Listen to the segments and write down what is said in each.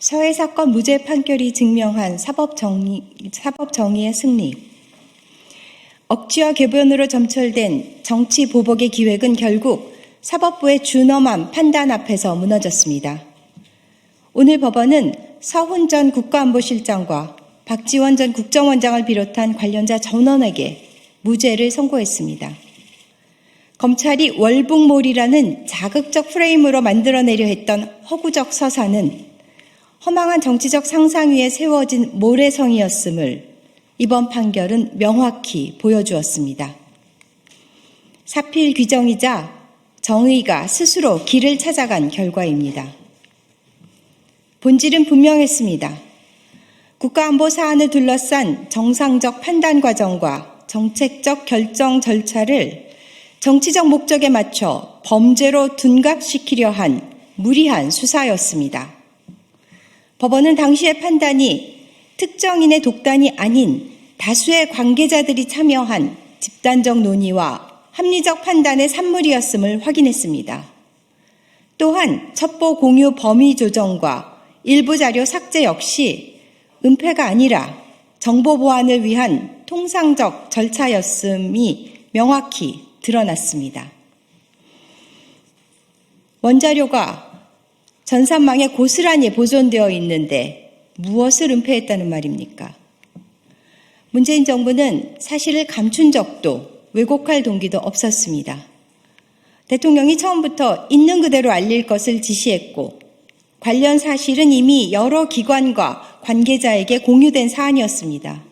서해 사건 무죄 판결이 증명한 사법정의의 승리. 억지와 궤변으로 점철된 정치 보복의 기획은 결국 사법부의 준엄한 판단 앞에서 무너졌습니다. 오늘 법원은 서훈 전 국가안보실장과 박지원 전 국정원장을 비롯한 관련자 전원에게 무죄를 선고했습니다. 검찰이 월북몰이라는 자극적 프레임으로 만들어내려 했던 허구적 서사는 허망한 정치적 상상 위에 세워진 모래성이었음을 이번 판결은 명확히 보여주었습니다. 사필 규정이자 정의가 스스로 길을 찾아간 결과입니다. 본질은 분명했습니다. 국가안보 사안을 둘러싼 정상적 판단 과정과 정책적 결정 절차를 정치적 목적에 맞춰 범죄로 둔갑시키려 한 무리한 수사였습니다. 법원은 당시의 판단이 특정인의 독단이 아닌 다수의 관계자들이 참여한 집단적 논의와 합리적 판단의 산물이었음을 확인했습니다. 또한 첩보 공유 범위 조정과 일부 자료 삭제 역시 은폐가 아니라 정보 보안을 위한 통상적 절차였음이 명확히 드러났습니다. 원자료가 전산망에 고스란히 보존되어 있는데 무엇을 은폐했다는 말입니까? 문재인 정부는 사실을 감춘 적도 왜곡할 동기도 없었습니다. 대통령이 처음부터 있는 그대로 알릴 것을 지시했고 관련 사실은 이미 여러 기관과 관계자에게 공유된 사안이었습니다.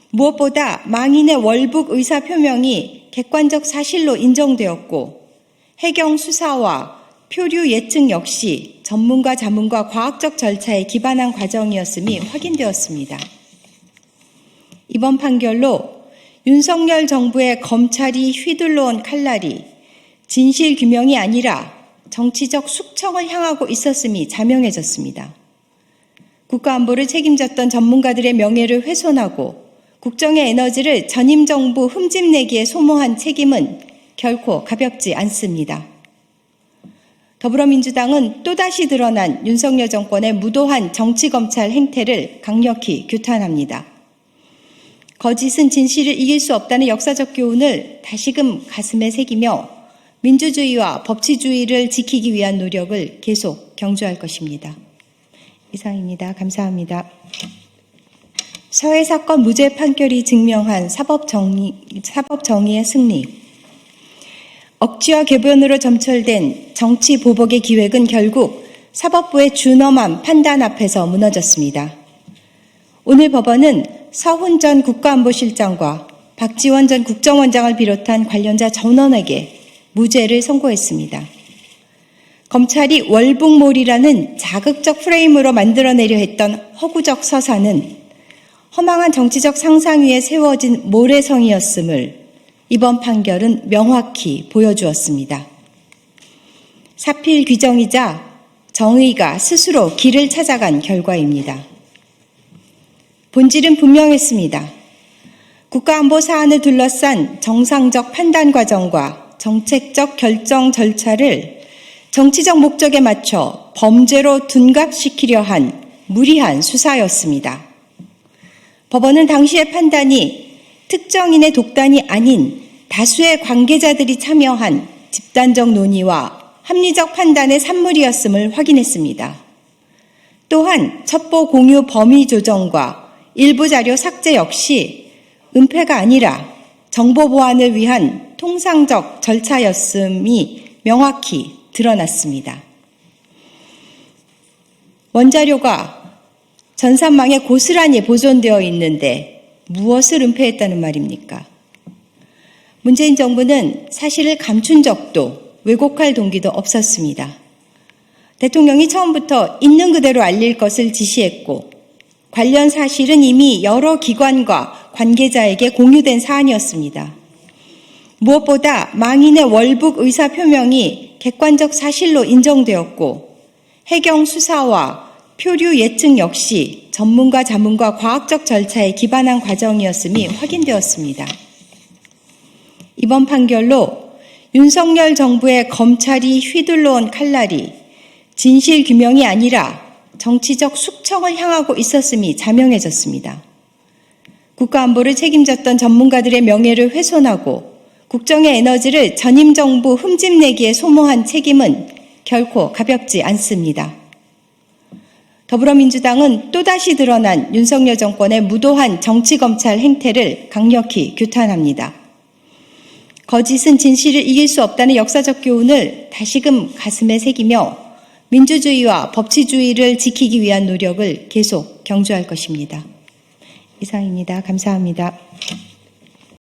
무엇보다 망인의 월북 의사 표명이 객관적 사실로 인정되었고 해경 수사와 표류 예측 역시 전문가 자문과 과학적 절차에 기반한 과정이었음이 확인되었습니다. 이번 판결로 윤석열 정부의 검찰이 휘둘러온 칼날이 진실 규명이 아니라 정치적 숙청을 향하고 있었음이 자명해졌습니다. 국가안보를 책임졌던 전문가들의 명예를 훼손하고 국정의 에너지를 전임 정부 흠집내기에 소모한 책임은 결코 가볍지 않습니다. 더불어민주당은 또다시 드러난 윤석열 정권의 무도한 정치검찰 행태를 강력히 규탄합니다. 거짓은 진실을 이길 수 없다는 역사적 교훈을 다시금 가슴에 새기며 민주주의와 법치주의를 지키기 위한 노력을 계속 경주할 것입니다. 이상입니다. 감사합니다. 서해 사건 무죄 판결이 증명한 사법정의의 승리. 억지와 궤변으로 점철된 정치 보복의 기획은 결국 사법부의 준엄한 판단 앞에서 무너졌습니다. 오늘 법원은 서훈 전 국가안보실장과 박지원 전 국정원장을 비롯한 관련자 전원에게 무죄를 선고했습니다. 검찰이 월북몰이라는 자극적 프레임으로 만들어내려 했던 허구적 서사는 허망한 정치적 상상 위에 세워진 모래성이었음을 이번 판결은 명확히 보여주었습니다. 사필 규정이자 정의가 스스로 길을 찾아간 결과입니다. 본질은 분명했습니다. 국가안보 사안을 둘러싼 정상적 판단 과정과 정책적 결정 절차를 정치적 목적에 맞춰 범죄로 둔갑시키려 한 무리한 수사였습니다. 법원은 당시의 판단이 특정인의 독단이 아닌 다수의 관계자들이 참여한 집단적 논의와 합리적 판단의 산물이었음을 확인했습니다. 또한 첩보 공유 범위 조정과 일부 자료 삭제 역시 은폐가 아니라 정보 보안을 위한 통상적 절차였음이 명확히 드러났습니다. 원자료가 전산망에 고스란히 보존되어 있는데 무엇을 은폐했다는 말입니까? 문재인 정부는 사실을 감춘 적도 왜곡할 동기도 없었습니다. 대통령이 처음부터 있는 그대로 알릴 것을 지시했고 관련 사실은 이미 여러 기관과 관계자에게 공유된 사안이었습니다. 무엇보다 망인의 월북 의사 표명이 객관적 사실로 인정되었고 해경 수사와 표류 예측 역시 전문가 자문과 과학적 절차에 기반한 과정이었음이 확인되었습니다. 이번 판결로 윤석열 정부의 검찰이 휘둘러온 칼날이 진실 규명이 아니라 정치적 숙청을 향하고 있었음이 자명해졌습니다. 국가안보를 책임졌던 전문가들의 명예를 훼손하고 국정의 에너지를 전임 정부 흠집내기에 소모한 책임은 결코 가볍지 않습니다. 더불어민주당은 또다시 드러난 윤석열 정권의 무도한 정치검찰 행태를 강력히 규탄합니다. 거짓은 진실을 이길 수 없다는 역사적 교훈을 다시금 가슴에 새기며 민주주의와 법치주의를 지키기 위한 노력을 계속 경주할 것입니다. 이상입니다. 감사합니다.